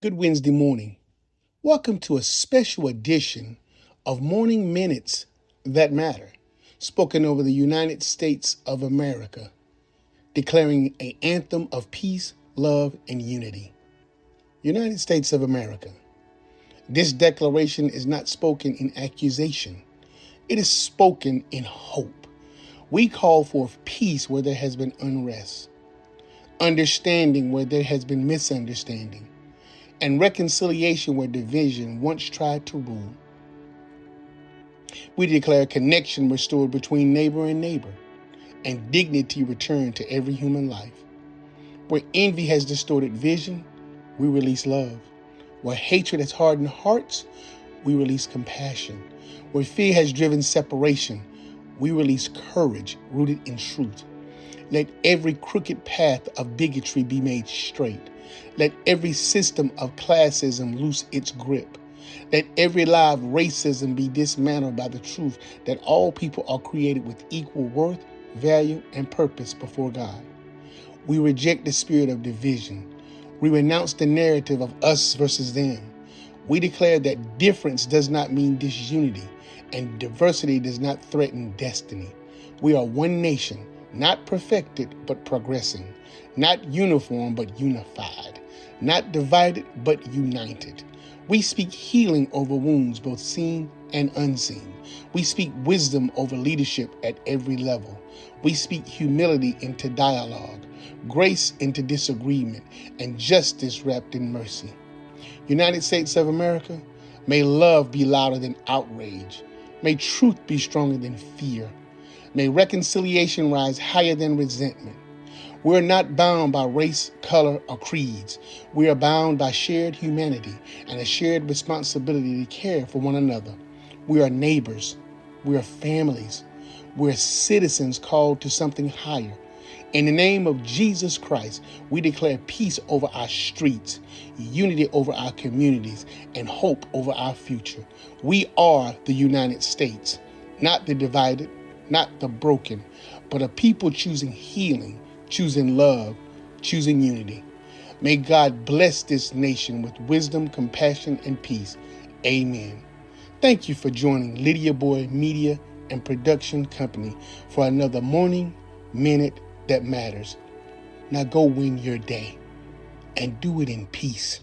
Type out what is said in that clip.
Good Wednesday morning. Welcome to a special edition of Morning Minutes That Matter, spoken over the United States of America, declaring an anthem of peace, love, and unity. United States of America. This declaration is not spoken in accusation. It is spoken in hope. We call forth peace where there has been unrest, understanding where there has been misunderstanding, and reconciliation where division once tried to rule. We declare connection restored between neighbor and neighbor, and dignity returned to every human life. Where envy has distorted vision, we release love. Where hatred has hardened hearts, we release compassion. Where fear has driven separation, we release courage rooted in truth. Let every crooked path of bigotry be made straight. Let every system of classism loose its grip. Let every lie of racism be dismantled by the truth that all people are created with equal worth, value, and purpose before God. We reject the spirit of division. We renounce the narrative of us versus them. We declare that difference does not mean disunity, and diversity does not threaten destiny. We are one nation, not perfected, but progressing. Not uniform, but unified. Not divided, but united. We speak healing over wounds, both seen and unseen. We speak wisdom over leadership at every level. We speak humility into dialogue, grace into disagreement, and justice wrapped in mercy. United States of America, may love be louder than outrage. May truth be stronger than fear. May reconciliation rise higher than resentment. We are not bound by race, color, or creeds. We are bound by shared humanity and a shared responsibility to care for one another. We are neighbors. We are families. We are citizens called to something higher. In the name of Jesus Christ, we declare peace over our streets, unity over our communities, and hope over our future. We are the United States, not the divided, not the broken, but a people choosing healing, choosing love, choosing unity. May God bless this nation with wisdom, compassion, and peace. Amen. Thank you for joining Lydia Boy Media and Production Company for another Morning Minute that matters. Now go win your day and do it in peace.